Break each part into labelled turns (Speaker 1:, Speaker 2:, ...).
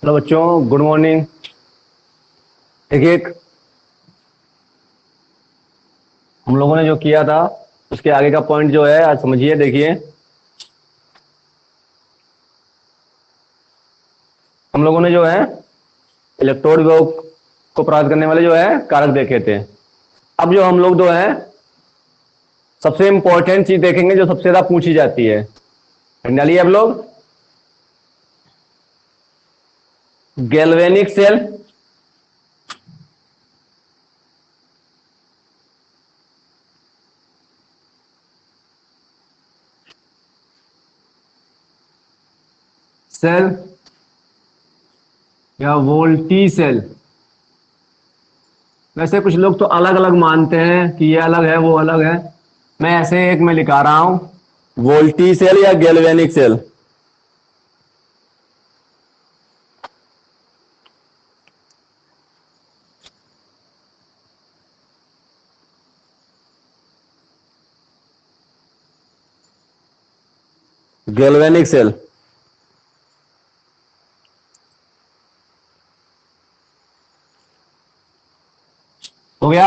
Speaker 1: Hello बच्चों, good morning. एक एक हम लोगों ने जो किया था उसके आगे का पॉइंट जो है आज समझिए। देखिए, हम लोगों ने जो है इलेक्ट्रोड विभव को प्राप्त करने वाले जो है कारक देखे थे। अब जो हम लोग जो है सबसे इंपॉर्टेंट चीज देखेंगे जो सबसे ज्यादा पूछी जाती है। डालिए अब लोग, गैल्वेनिक सेल, सेल या वोल्टी सेल। वैसे कुछ लोग तो अलग अलग मानते हैं कि ये अलग है वो अलग है। मैं ऐसे एक में लिखा रहा हूं, वोल्टी सेल या गैल्वेनिक सेल। गैल्वेनिक सेल हो गया।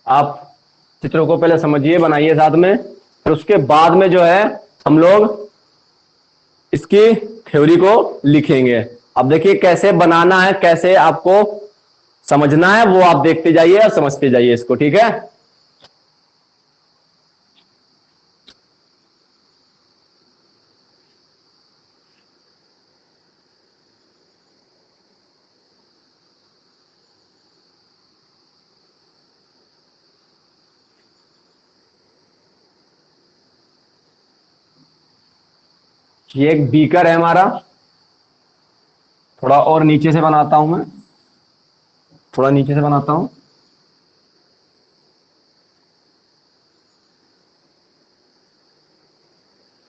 Speaker 1: आप चित्रों को पहले समझिए, बनाइए साथ में, फिर उसके बाद में जो है हम लोग इसकी थ्योरी को लिखेंगे। अब देखिए कैसे बनाना है, कैसे आपको समझना है, वो आप देखते जाइए और समझते जाइए इसको। ठीक है, ये एक बीकर है हमारा। थोड़ा और नीचे से बनाता हूं मैं, थोड़ा नीचे से बनाता हूं।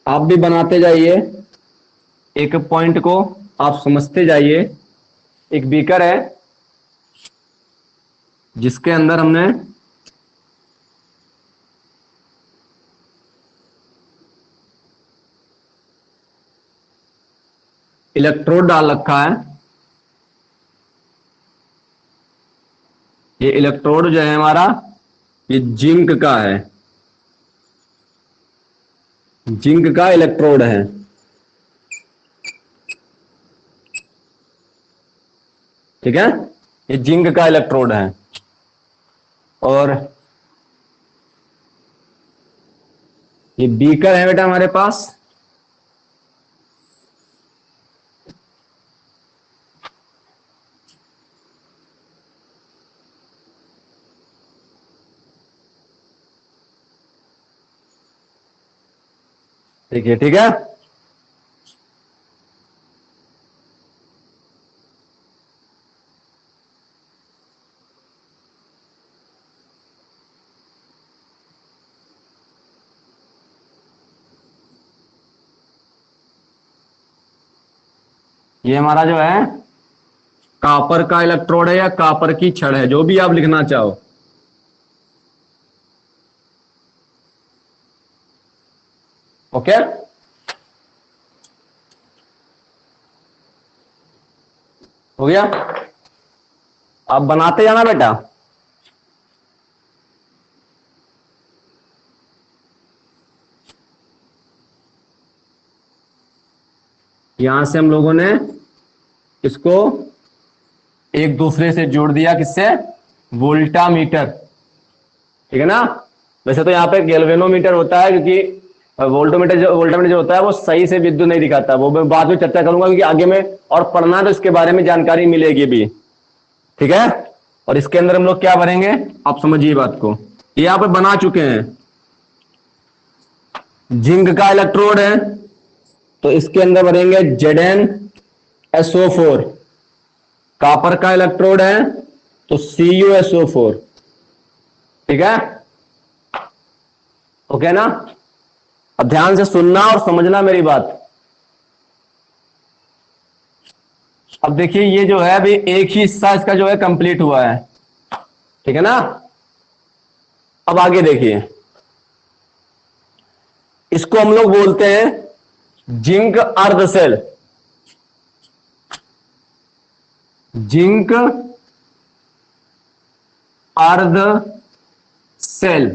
Speaker 1: आप भी बनाते जाइए, एक पॉइंट को आप समझते जाइए। एक बीकर है जिसके अंदर हमने इलेक्ट्रोड डाल रखा है। ये इलेक्ट्रोड जो है हमारा, ये जिंक का है, जिंक का इलेक्ट्रोड है। ठीक है, ये जिंक का इलेक्ट्रोड है। और ये बीकर है बेटा हमारे पास। देखिए, ठीक है, ये हमारा जो है कॉपर का इलेक्ट्रोड है या कॉपर की छड़ है, जो भी आप लिखना चाहो। ओके, हो गया। आप बनाते जाना बेटा। यहां से हम लोगों ने इसको एक दूसरे से जोड़ दिया, किससे? वोल्टामीटर। ठीक है ना। वैसे तो यहाँ पे गैल्वेनोमीटर होता है, क्योंकि वोल्टामीटर जो होता है वो सही से विद्युत नहीं दिखाता। वो मैं बाद में चर्चा करूंगा, क्योंकि आगे में और पढ़ना तो इसके बारे में जानकारी मिलेगी भी। ठीक है, और इसके अंदर हम लोग क्या भरेंगे, आप समझिए बात को। ये यहाँ पे बना चुके हैं, जिंक का इलेक्ट्रोड है तो इसके अंदर भरेंगे Zn SO4। कॉपर का इलेक्ट्रोड है तो CuSO4। ठीक है, ओके ना। अब ध्यान से सुनना और समझना मेरी बात। अब देखिए, ये जो है अभी एक ही हिस्सा इसका जो है कंप्लीट हुआ है। ठीक है ना। अब आगे देखिए, इसको हम लोग बोलते हैं जिंक अर्ध सेल। जिंक अर्ध सेल,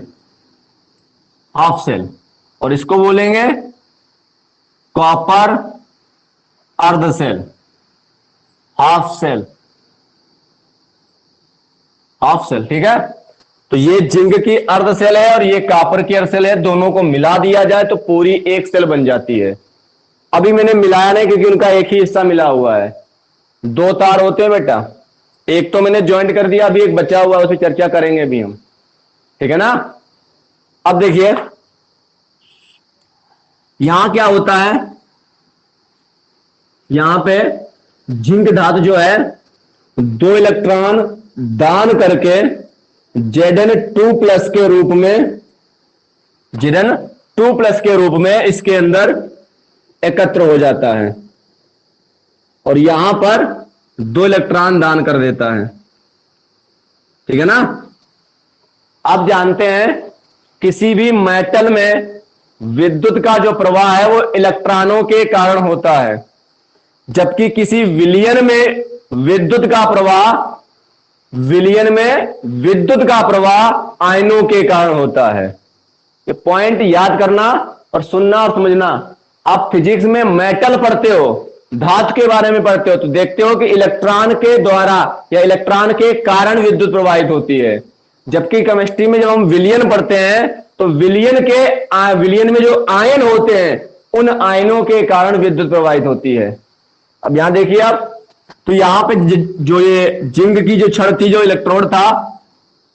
Speaker 1: हाफ सेल, और इसको बोलेंगे कॉपर अर्ध cell, half cell, half cell. ठीक है, तो ये जिंक की अर्ध सेल है और ये कॉपर की अर्ध सेल है, दोनों को मिला दिया जाए तो पूरी एक सेल बन जाती है। अभी मैंने मिलाया नहीं क्योंकि उनका एक ही हिस्सा मिला हुआ है। दो तार होते हैं बेटा, एक तो मैंने ज्वाइंट कर दिया, अभी एक बचा हुआ है, उस पर चर्चा करेंगे अभी हम। ठीक है ना। अब देखिए यहां क्या होता है, यहां पे जिंक धातु जो है 2 इलेक्ट्रॉन दान करके Zn2+ के रूप में, Zn2+ के रूप में इसके अंदर एकत्र हो जाता है और यहां पर 2 इलेक्ट्रॉन दान कर देता है। ठीक है ना। आप जानते हैं किसी भी मेटल में विद्युत का जो प्रवाह है वो इलेक्ट्रॉनों के कारण होता है, जबकि किसी विलयन में विद्युत का प्रवाह, विलयन में विद्युत का प्रवाह आयनों के कारण होता है। ये पॉइंट याद करना और सुनना और समझना। आप फिजिक्स में मेटल पढ़ते हो, धातु के बारे में पढ़ते हो, तो देखते हो कि इलेक्ट्रॉन के द्वारा या इलेक्ट्रॉन के कारण विद्युत प्रवाहित होती है, जबकि केमिस्ट्री में जब हम विलयन पढ़ते हैं तो विलयन में जो आयन होते हैं उन आयनों के कारण विद्युत प्रवाहित होती है। अब यहां देखिए आप, तो यहां पे जो ये जिंक की जो छड़ थी, जो इलेक्ट्रोड था,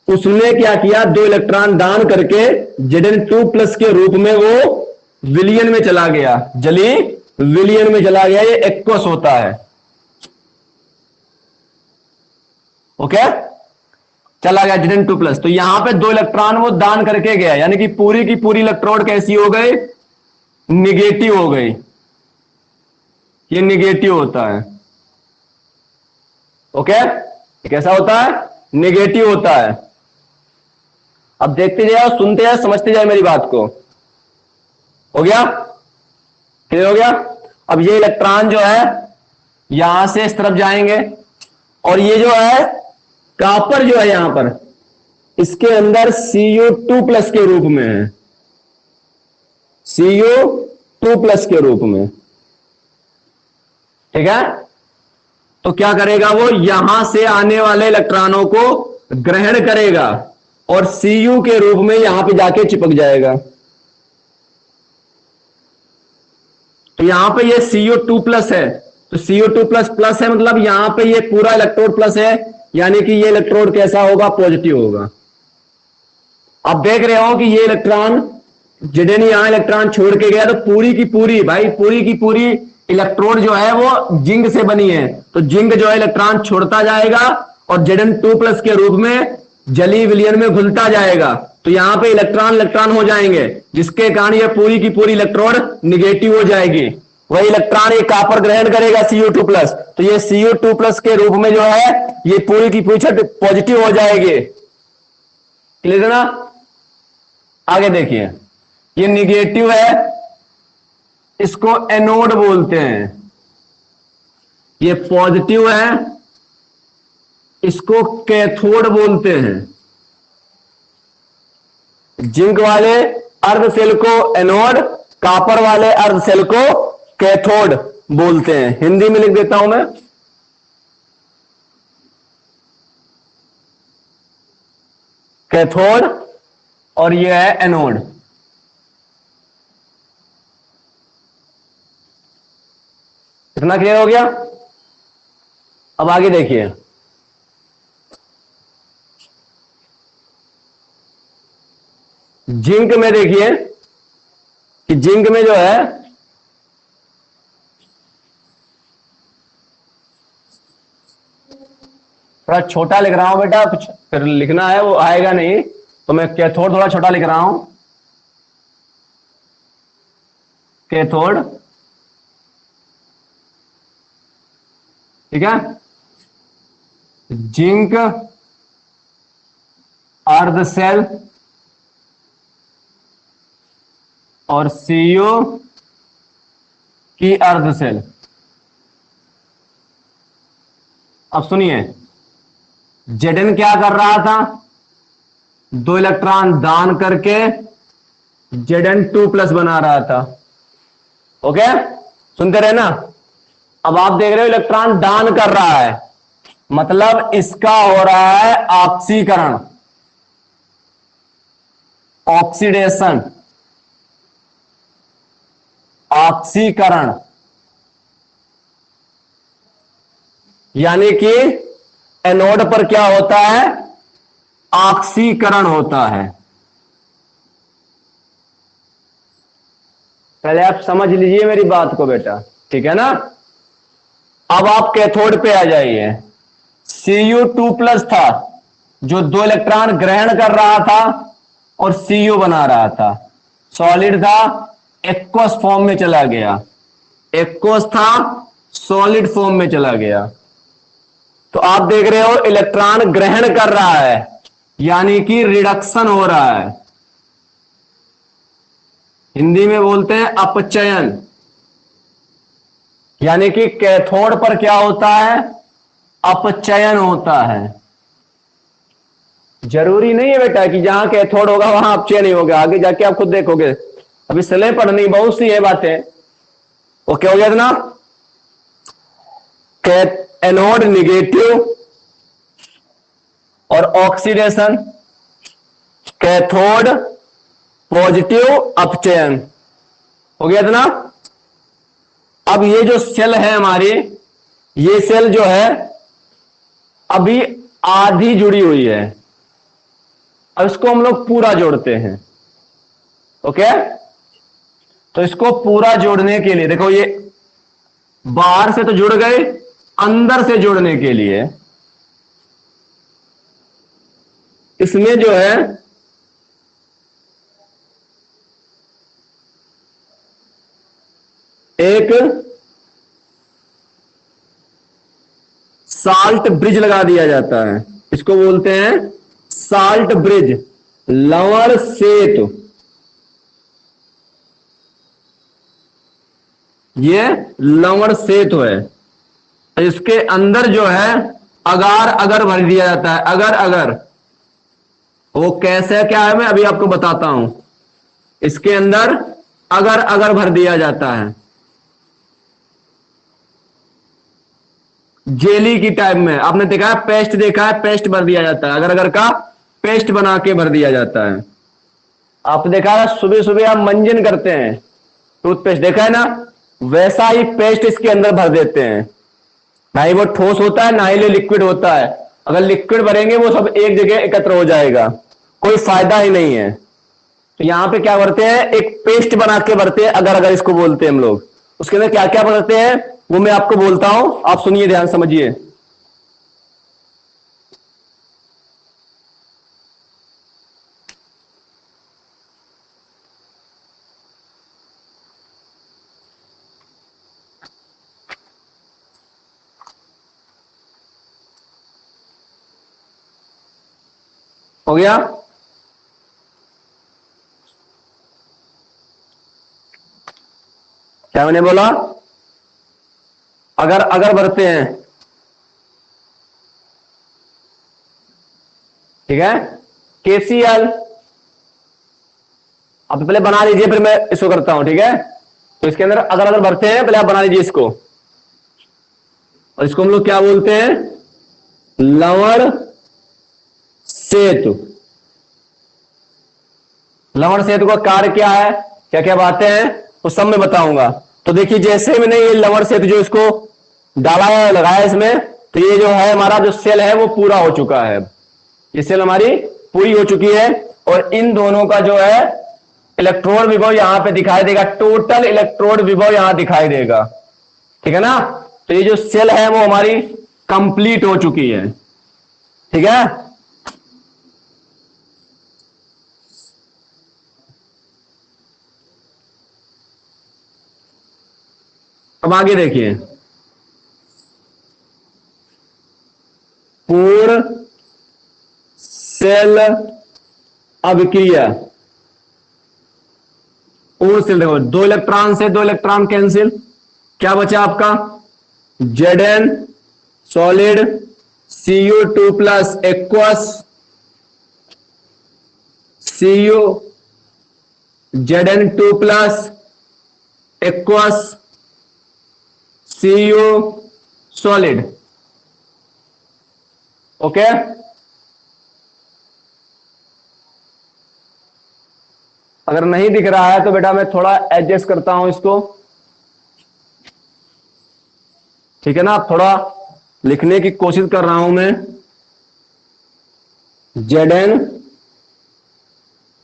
Speaker 1: उसने क्या किया, 2 इलेक्ट्रॉन दान करके Zn2+ के रूप में वो विलयन में चला गया, जली विलयन में चला गया। ये एक्वस होता है। ओके, चला गया Zn2+। तो यहां पे 2 इलेक्ट्रॉन वो दान करके गया, यानी कि पूरी की पूरी इलेक्ट्रोड कैसी हो गई, निगेटिव हो गई। ये निगेटिव होता है। ओके, कैसा होता है, निगेटिव होता है। अब देखते जाओ, सुनते जाओ, समझते जाओ मेरी बात को। हो गया, क्लियर हो गया। अब ये इलेक्ट्रॉन जो है यहां से इस तरफ जाएंगे और ये जो है कॉपर जो है यहां पर, इसके अंदर Cu2+ के रूप में है, Cu2+ के रूप में। ठीक है, तो क्या करेगा वो, यहां से आने वाले इलेक्ट्रॉनों को ग्रहण करेगा और Cu के रूप में यहां पे जाके चिपक जाएगा। तो यहां पे ये Cu2+ है, तो Cu2+ है, मतलब यहां पे ये पूरा इलेक्ट्रोड प्लस है, यानी कि ये इलेक्ट्रोड कैसा होगा, पॉजिटिव होगा। आप देख रहे हो कि ये इलेक्ट्रॉन जिडन यहां इलेक्ट्रॉन छोड़ के गया, तो पूरी की पूरी भाई, पूरी की पूरी इलेक्ट्रोड जो है वो जिंक से बनी है, तो जिंक जो है इलेक्ट्रॉन छोड़ता जाएगा और Zn2+ के रूप में जली विलयन में घुलता जाएगा। तो यहां पे इलेक्ट्रॉन इलेक्ट्रॉन हो जाएंगे, जिसके कारण ये पूरी की पूरी इलेक्ट्रोड निगेटिव हो जाएगी। वही इलेक्ट्रॉन ये कॉपर ग्रहण करेगा Cu2+, तो ये Cu2+ के रूप में जो है ये पूरी की पूरी छत पॉजिटिव हो जाएगी। क्लियर है ना। आगे देखिए, ये निगेटिव है, इसको एनोड बोलते हैं। ये पॉजिटिव है, इसको कैथोड बोलते हैं। जिंक वाले अर्ध सेल को एनोड, कॉपर वाले अर्ध सेल को कैथोड बोलते हैं। हिंदी में लिख देता हूं मैं, कैथोड, और ये है एनोड। इतना क्लियर हो गया। अब आगे देखिए, जिंक में देखिए कि जिंक में जो है थोड़ा छोटा लिख रहा हूं बेटा, कुछ फिर लिखना है वो आएगा नहीं, तो मैं कैथोड थोड़ा छोटा लिख रहा हूं, कैथोड। ठीक है, जिंक अर्ध सेल और Cu की अर्ध सेल। अब सुनिए, Zn क्या कर रहा था, 2 इलेक्ट्रॉन दान करके Zn2+ बना रहा था। ओके, सुनते रहे ना। अब आप देख रहे हो इलेक्ट्रॉन दान कर रहा है, मतलब इसका हो रहा है ऑक्सीकरण, ऑक्सीडेशन, ऑक्सीकरण, यानी कि एनोड पर क्या होता है, ऑक्सीकरण होता है। पहले आप समझ लीजिए मेरी बात को बेटा, ठीक है ना। अब आप कैथोड पे आ जाइए। Cu2+ था जो 2 इलेक्ट्रॉन ग्रहण कर रहा था और Cu बना रहा था, सॉलिड था, एक्वस फॉर्म में चला गया, एक्वस था, सॉलिड फॉर्म में चला गया। तो आप देख रहे हो इलेक्ट्रॉन ग्रहण कर रहा है, यानी कि रिडक्शन हो रहा है, हिंदी में बोलते हैं अपचयन। यानी कि कैथोड पर क्या होता है, अपचयन होता है। जरूरी नहीं है बेटा कि जहां कैथोड होगा वहां अपचयन नहीं होगा, आगे जाके आप खुद देखोगे, अभी सले पढ़नी बहुत सी है बातें। ओके हो गया ना। एनोड निगेटिव और ऑक्सीडेशन, कैथोड पॉजिटिव, अपचयन, हो गया था ना। अब ये जो सेल है हमारी, ये सेल जो है अभी आधी जुड़ी हुई है, अब इसको हम लोग पूरा जोड़ते हैं। ओके, तो इसको पूरा जोड़ने के लिए देखो, ये बाहर से तो जुड़ गए, अंदर से जोड़ने के लिए इसमें जो है एक साल्ट ब्रिज लगा दिया जाता है, इसको बोलते हैं साल्ट ब्रिज, लवण सेतु। ये लवण सेतु है, इसके अंदर जो है अगार अगर भर दिया जाता है, अगर अगर, वो कैसे क्या है मैं अभी आपको बताता हूं। इसके अंदर अगर अगर भर दिया जाता है, जेली की टाइप में, आपने देखा है पेस्ट, देखा है पेस्ट भर दिया जाता है, अगर अगर का पेस्ट बना के भर दिया जाता है। आपने देखा है सुबह सुबह आप मंजन करते हैं, टूथपेस्ट देखा है ना, वैसा ही पेस्ट इसके अंदर भर देते हैं। ना ही वो ठोस होता है, ना ही वो लिक्विड होता है। अगर लिक्विड भरेंगे वो सब एक जगह एकत्र हो जाएगा, कोई फायदा ही नहीं है। तो यहां पे क्या भरते हैं, एक पेस्ट बना के भरते हैं, अगर अगर इसको बोलते हैं हम लोग। उसके अंदर क्या क्या भरते हैं वो मैं आपको बोलता हूं, आप सुनिए, ध्यान समझिए। हो गया, क्या मैंने बोला, अगर अगर भरते हैं, ठीक है। KCl आप पहले बना लीजिए, फिर मैं इसको करता हूं, ठीक है। तो इसके अंदर अगर अगर भरते हैं, पहले आप बना लीजिए इसको, और इसको हम लोग क्या बोलते हैं, लवण सेतु। लवण सेतु का कार्य क्या है, क्या क्या बातें हैं, वो सब मैं बताऊंगा। तो देखिए, जैसे मैंने ये लवण सेतु जो इसको डाला है, लगाया इसमें, तो ये जो है हमारा जो सेल है वो पूरा हो चुका है, ये सेल हमारी पूरी हो चुकी है। और इन दोनों का जो है इलेक्ट्रॉन विभव यहां पे दिखाई देगा, टोटल इलेक्ट्रॉन विभव यहां दिखाई देगा, ठीक है ना। तो ये जो सेल है वो हमारी कंप्लीट हो चुकी है, ठीक है। अब आगे देखिए, पूर्ण सेल अभिक्रिया, पूर्ण सेल, देखो 2 इलेक्ट्रॉन से 2 इलेक्ट्रॉन कैंसिल, क्या बचा आपका, Zn solid Cu2 + aqueous Cu Zn2 + aqueous Cu solid। Okay, अगर नहीं दिख रहा है तो बेटा मैं थोड़ा एडजस्ट करता हूं इसको, ठीक है ना। थोड़ा लिखने की कोशिश कर रहा हूं मैं। Zn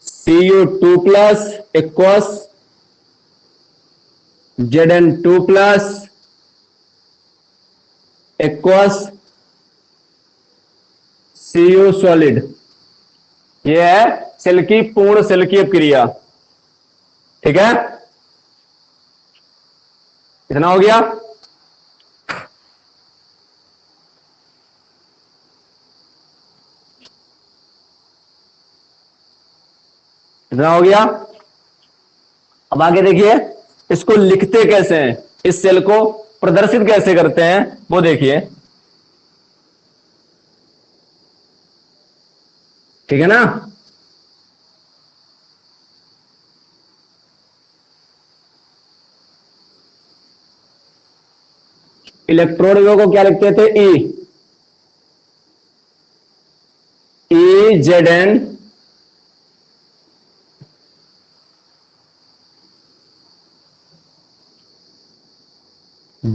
Speaker 1: Cu2 + aqueous Zn2 + aqueous Cu solid। ये है सेल की पूर्ण सेल की अपक्रिया, ठीक है। इतना हो गया। इतना हो गया। अब आगे देखिए इसको लिखते कैसे हैं, इस सेल को प्रदर्शित कैसे करते हैं वो देखिए, ठीक है ना। इलेक्ट्रॉन को क्या लिखते थे, ई Zn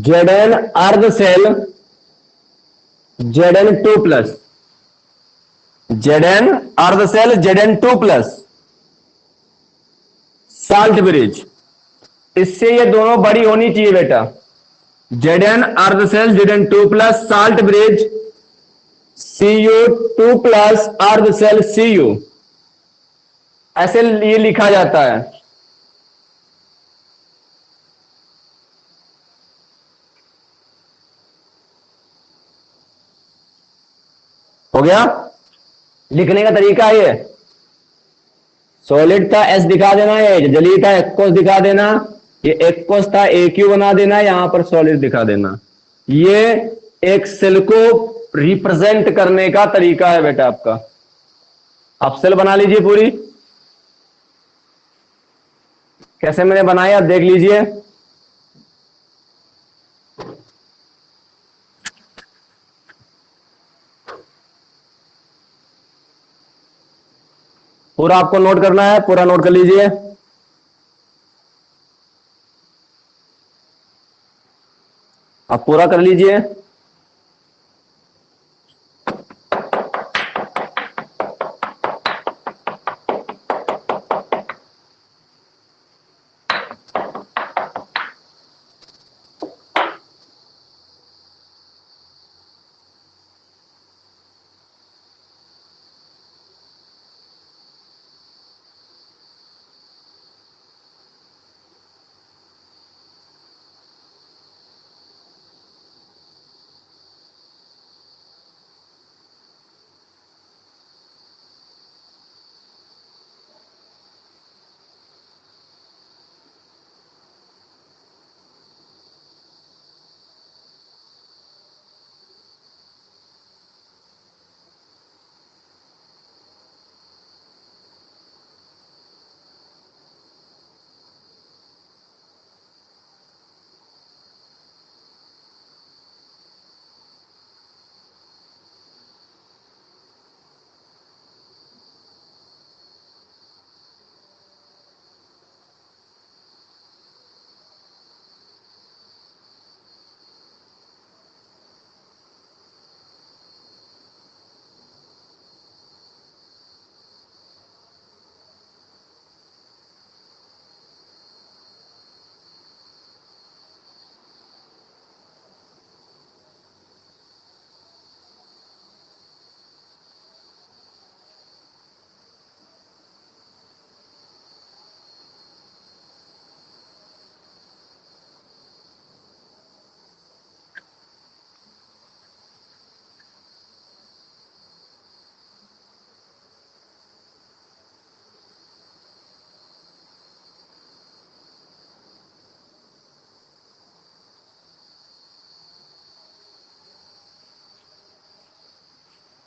Speaker 1: Zn अर्ध सेल Zn2 + Zn अर्ध सेल Zn2 + साल्ट ब्रिज, इससे ये दोनों बड़ी होनी चाहिए बेटा। Zn अर्ध cell Zn2 + salt bridge Cu2 + अर्ध सेल Cu, ऐसे ये लिखा जाता है। हो गया, लिखने का तरीका ये, सॉलिड था एस दिखा देना, ये जलीय था एक्वस दिखा देना, ये एक्वस था AQ बना देना, यहां पर सॉलिड दिखा देना। ये एक सेल को रिप्रेजेंट करने का तरीका है बेटा आपका। आप सेल बना लीजिए पूरी, कैसे मैंने बनाई आप देख लीजिए। पूरा आपको नोट करना है, पूरा नोट कर लीजिए। आप पूरा कर लीजिए।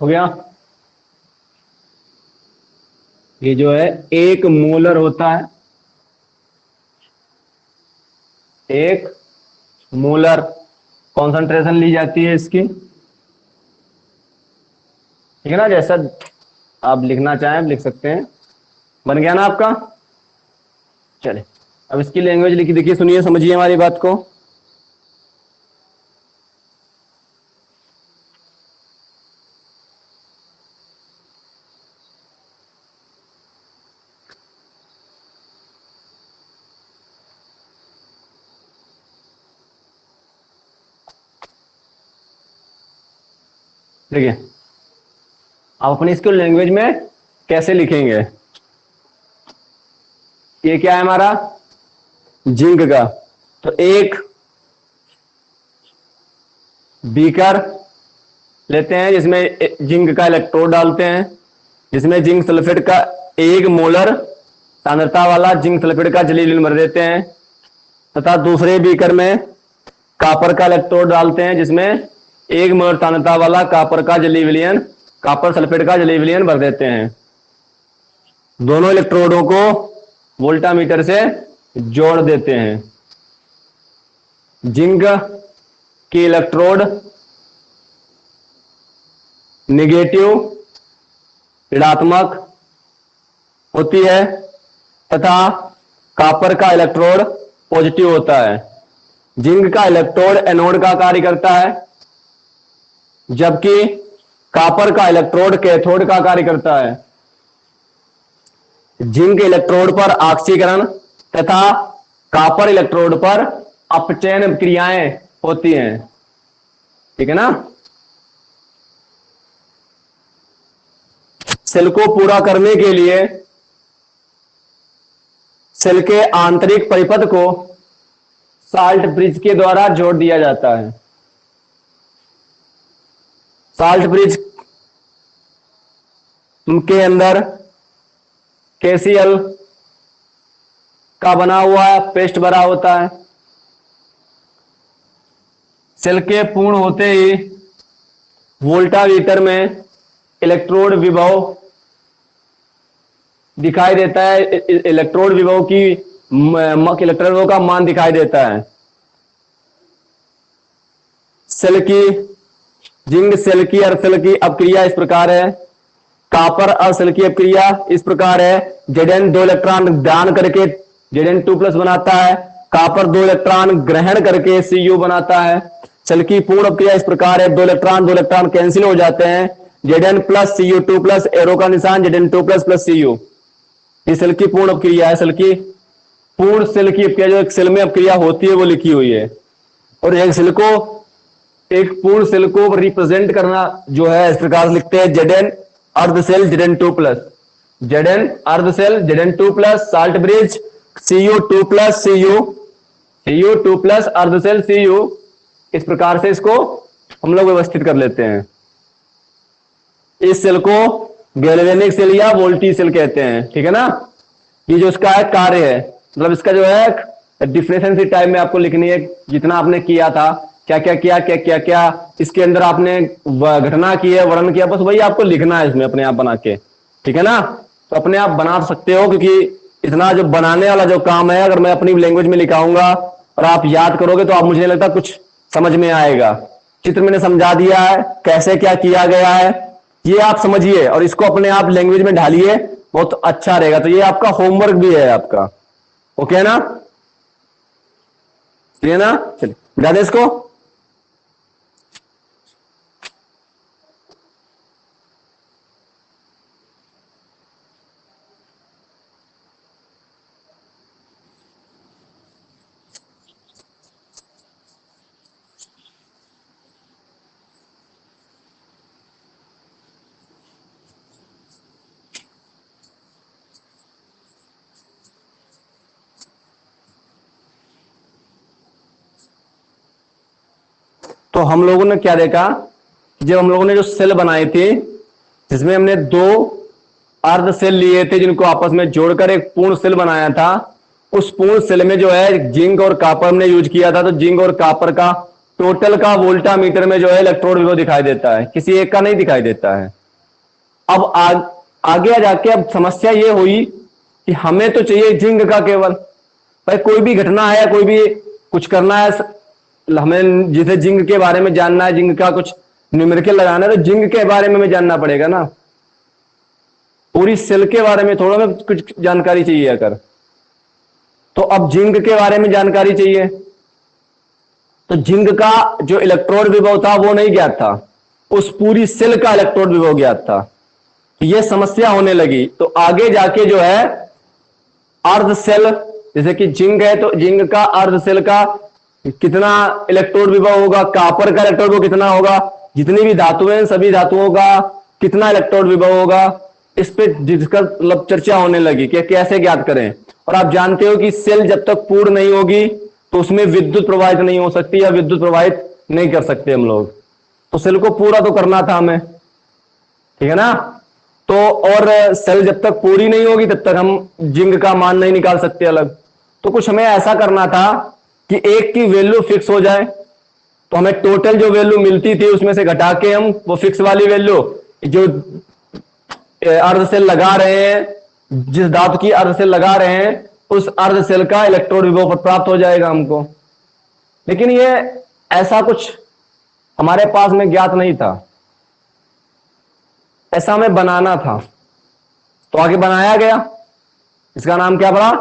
Speaker 1: हो गया। ये जो है 1 मोलर होता है, 1 मोलर कॉन्सेंट्रेशन ली जाती है इसकी, ठीक है ना। जैसा आप लिखना चाहें लिख सकते हैं। बन गया ना आपका। चले अब इसकी लैंग्वेज लिखी, देखिए सुनिए समझिए हमारी बात को। देखिए आप अपनी इसको लैंग्वेज में कैसे लिखेंगे। ये क्या है हमारा जिंक का, तो एक बीकर लेते हैं जिसमें जिंक का इलेक्ट्रोड डालते हैं, जिसमें जिंक सल्फेट का 1 मोलर सांद्रता वाला जिंक सल्फेट का जलीय विलयन भर देते हैं, तथा दूसरे बीकर में कॉपर का इलेक्ट्रोड डालते हैं जिसमें 1 मोलर सांद्रता वाला कॉपर का जलीय विलयन, कॉपर सल्फेट का जलीय विलयन भर देते हैं। दोनों इलेक्ट्रोडों को वोल्टामीटर से जोड़ देते हैं। जिंक की इलेक्ट्रोड नेगेटिव ऋणात्मक होती है तथा कॉपर का इलेक्ट्रोड पॉजिटिव होता है। जिंक का इलेक्ट्रोड एनोड का कार्य करता है, जबकि कॉपर का इलेक्ट्रोड कैथोड का कार्य करता है। जिंक इलेक्ट्रोड पर ऑक्सीकरण तथा कॉपर इलेक्ट्रोड पर अपचयन क्रियाएं होती हैं, ठीक है ना। सेल को पूरा करने के लिए सेल के आंतरिक परिपथ को साल्ट ब्रिज के द्वारा जोड़ दिया जाता है। साल्ट ब्रिज के अंदर केसीएल का बना हुआ पेस्ट भरा होता है। सेल के पूर्ण होते ही वोल्टामीटर में इलेक्ट्रोड विभव दिखाई देता है, इलेक्ट्रोड विभव की इलेक्ट्रोड विभव का मान दिखाई देता है। सेल की जिंक सेल की और सेल की अपक्रिया इस प्रकार है। कॉपर और सेल की अपक्रिया इस प्रकार है। Zn 2 इलेक्ट्रॉन दान करके Zn2+ बनाता है, कॉपर 2 इलेक्ट्रॉन ग्रहण करके Cu बनाता है। सेल की पूर्ण अपक्रिया इस प्रकार है, 2 इलेक्ट्रॉन कैंसिल हो जाते हैं, Zn+ Cu2+, एरो का निशान Zn2+ Cu। ये सेल की पूर्ण अपक्रिया है। सेल की पूर्ण सेल की अपक्रिया जो एक सेल में अपक्रिया होती है वो लिखी हुई है। और एक पूर्ण सेल को रिप्रेजेंट करना जो है इस प्रकार से लिखते हैं, Zn अर्ध सेल Zn2+, Zn अर्ध cell Zn2+, salt bridge Cu2+ Cu2+ अर्ध सेल Cu। इस प्रकार से इसको हम लोग व्यवस्थित कर लेते हैं। इस सेल को गैल्वेनिक सेल या वोल्टी सेल कहते हैं, ठीक है ना। ये जो इसका है कार्य है, मतलब इसका जो है डिफिनेशन सी टाइप में आपको लिखनी है, जितना आपने किया था, क्या क्या किया, क्या क्या क्या इसके अंदर आपने घटना की है, वर्णन किया, बस वही आपको लिखना है इसमें अपने आप बना के, ठीक है ना। तो अपने आप बना सकते हो, क्योंकि इतना जो बनाने वाला जो काम है अगर मैं अपनी लैंग्वेज में लिखाऊंगा और आप याद करोगे तो आप मुझे नहीं लगता कुछ समझ में आएगा। चित्र मैंने समझा दिया है कैसे क्या किया गया है, ये आप समझिए और इसको अपने आप लैंग्वेज में ढालिए, बहुत अच्छा रहेगा। तो ये आपका होमवर्क भी है आपका, ओके ना, ठीक है ना। चलिए मिटा दें इसको। तो हम लोगों ने क्या देखा, जब हम लोगों ने जो सेल बनाई थी जिसमें हमने 2 अर्ध सेल लिए थे जिनको आपस में जोड़कर एक पूर्ण सेल बनाया था, उस पूर्ण सेल में जो है जिंक और कॉपर हमने यूज किया था। तो जिंक और कॉपर का टोटल का वोल्टामीटर में जो है इलेक्ट्रोड विभव दिखाई देता है, किसी एक का नहीं दिखाई देता है। अब आगे जाके अब समस्या ये हुई कि हमें तो चाहिए जिंक का केवल, भाई कोई भी घटना है या कोई भी कुछ करना है, हमें जिसे जिंक के बारे में जानना है, जिंक का कुछ न्यूमेरिकल लगाना है, तो जिंक के बारे में हमें जानना पड़ेगा ना, पूरी सेल के बारे में थोड़ा में कुछ जानकारी चाहिए अगर। तो अब जिंक के बारे में जानकारी चाहिए, तो जिंक का जो इलेक्ट्रोड विभव था वो नहीं ज्ञात था, उस पूरी सेल का इलेक्ट्रोड विभव ज्ञात था। ये समस्या होने लगी, तो आगे जाके जो है अर्ध सेल, जैसे कि जिंक है तो जिंक का अर्ध सेल का कितना इलेक्ट्रोड विभव होगा, कापर का इलेक्ट्रोड विभव कितना होगा, जितनी भी धातुएं हैं सभी धातुओं का कितना इलेक्ट्रोड विभव होगा, इस पे डिस्कस मतलब चर्चा होने लगी कि कैसे ज्ञात करें। और आप जानते हो कि सेल जब तक पूर्ण नहीं होगी तो उसमें विद्युत प्रवाहित नहीं हो सकती, या विद्युत प्रवाहित नहीं कर सकते हम लोग, तो सेल को पूरा तो करना था हमें, ठीक है ना। तो और सेल जब तक पूरी नहीं होगी तब तक हम जिंक का मान नहीं निकाल सकते अलग। तो कुछ हमें ऐसा करना था कि एक की वैल्यू फिक्स हो जाए, तो हमें टोटल जो वैल्यू मिलती थी उसमें से घटा के हम वो फिक्स वाली वैल्यू जो अर्ध सेल लगा रहे हैं, जिस धातु की अर्ध सेल लगा रहे हैं उस अर्ध सेल का इलेक्ट्रोड विभव प्राप्त हो जाएगा हमको। लेकिन ये ऐसा कुछ हमारे पास में ज्ञात नहीं था, ऐसा हमें बनाना था, तो आगे बनाया गया। इसका नाम क्या पड़ा?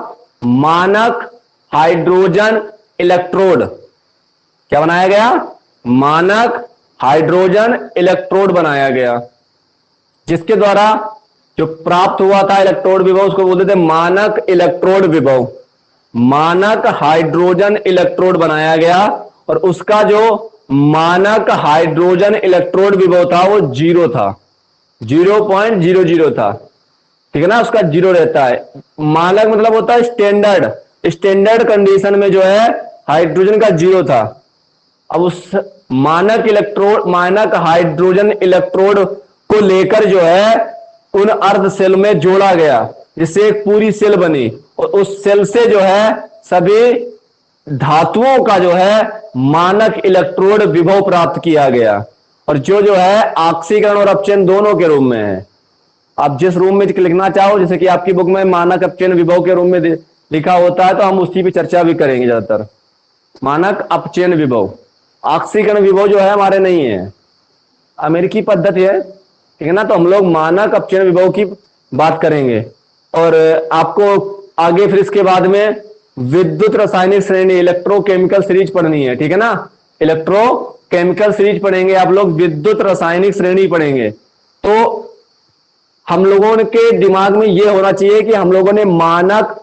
Speaker 1: मानक हाइड्रोजन इलेक्ट्रोड। क्या बनाया गया? मानक हाइड्रोजन इलेक्ट्रोड बनाया गया, जिसके द्वारा जो प्राप्त हुआ था इलेक्ट्रोड विभव उसको बोलते थे मानक इलेक्ट्रोड विभव। मानक हाइड्रोजन इलेक्ट्रोड बनाया गया और उसका जो मानक हाइड्रोजन इलेक्ट्रोड विभव था वो 0 था, 0.00 था, ठीक है ना, उसका 0 रहता है। मानक मतलब होता है स्टैंडर्ड, स्टैंडर्ड कंडीशन में जो है हाइड्रोजन का 0 था। अब उस मानक हाइड्रोजन इलेक्ट्रोड को लेकर जो है उन अर्ध सेल में जोड़ा गया, जिससे एक पूरी सेल बनी, और उस सेल से जो है सभी धातुओं का जो है मानक इलेक्ट्रोड विभव प्राप्त किया गया, और जो है ऑक्सीकरण और अपचयन दोनों के रूप में है। आप जिस रूम में लिखना चाहो, जैसे कि आपकी बुक में मानक अपचयन विभव के रूप में लिखा होता है, तो हम उसी पे चर्चा भी करेंगे ज्यादातर। मानक अपचयन विभव, ऑक्सीकरण विभव जो है हमारे नहीं है, अमेरिकी पद्धति है, ठीक है ना। तो हम लोग मानक अपचयन विभव की बात करेंगे। और आपको आगे फिर इसके बाद में विद्युत रासायनिक श्रेणी, इलेक्ट्रोकेमिकल सीरीज पढ़नी है, ठीक है ना। इलेक्ट्रोकेमिकल सीरीज पढ़ेंगे आप लोग, विद्युत रासायनिक श्रेणी पढ़ेंगे। तो हम लोगों के दिमाग में यह होना चाहिए कि हम लोगों ने मानक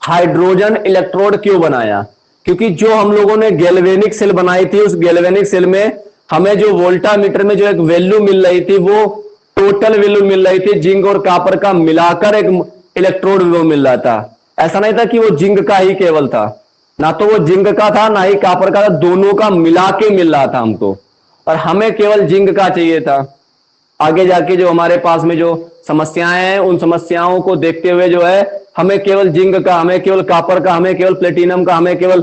Speaker 1: हाइड्रोजन इलेक्ट्रोड क्यों बनाया, क्योंकि जो हम लोगों ने गैल्वेनिक सेल बनाई थी, उस गैल्वेनिक सेल में हमें जो वोल्टामीटर में जो एक वैल्यू मिल रही थी वो टोटल वैल्यू मिल रही थी, जिंक और कॉपर का मिलाकर एक इलेक्ट्रोड विभव मिल रहा था। ऐसा नहीं था कि वो जिंक का ही केवल था, ना तो वो जिंक का था ना ही कॉपर का था, दोनों का मिला के मिल रहा था हमको, और हमें केवल जिंक का चाहिए था। आगे जाके जो हमारे पास में जो समस्याएं हैं उन समस्याओं को देखते हुए जो है हमें केवल जिंक का, हमें केवल कॉपर का, हमें केवल प्लेटिनम का, हमें केवल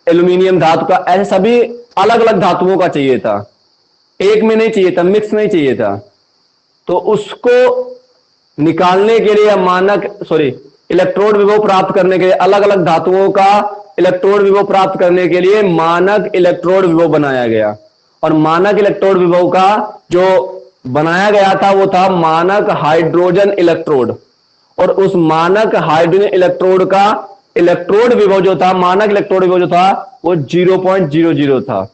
Speaker 1: एल्यूमिनियम धातु का, ऐसे सभी अलग अलग धातुओं का चाहिए था, एक में नहीं चाहिए था, मिक्स नहीं चाहिए था। तो उसको निकालने के लिए इलेक्ट्रोड विभव प्राप्त करने के लिए, अलग अलग धातुओं का इलेक्ट्रोड विभव प्राप्त करने के लिए मानक इलेक्ट्रोड विभव बनाया गया। और मानक इलेक्ट्रोड विभव का जो बनाया गया था वो था मानक हाइड्रोजन इलेक्ट्रोड, और उस मानक हाइड्रोजन इलेक्ट्रोड का इलेक्ट्रोड विभव जो था, मानक इलेक्ट्रोड विभव जो था वो 0.00 था,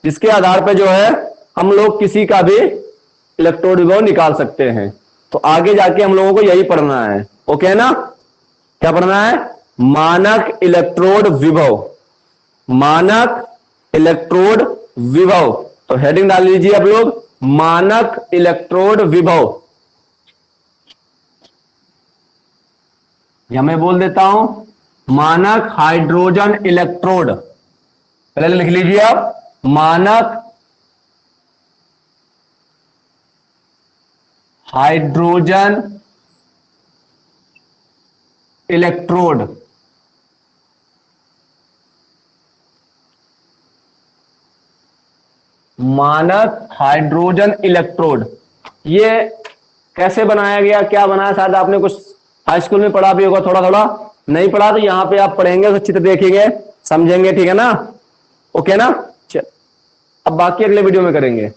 Speaker 1: जिसके आधार पर जो है हम लोग किसी का भी इलेक्ट्रोड विभव निकाल सकते हैं। तो आगे जाके हम लोगों को यही पढ़ना है, ओके ना। क्या पढ़ना है? मानक इलेक्ट्रोड विभव, मानक इलेक्ट्रोड विभव। तो हेडिंग डाल लीजिए आप लोग, मानक इलेक्ट्रोड विभव, या मैं बोल देता हूं मानक हाइड्रोजन इलेक्ट्रोड। पहले लिख लीजिए आप, मानक हाइड्रोजन इलेक्ट्रोड। मानक हाइड्रोजन इलेक्ट्रोड। ये कैसे बनाया गया, क्या बनाया, शायद आपने कुछ हाई स्कूल में पढ़ा भी होगा, थोड़ा थोड़ा नहीं पढ़ा तो यहां पे आप पढ़ेंगे तो चित्र देखेंगे, समझेंगे, ठीक है ना। ओके ना, चल अब बाकी अगले वीडियो में करेंगे।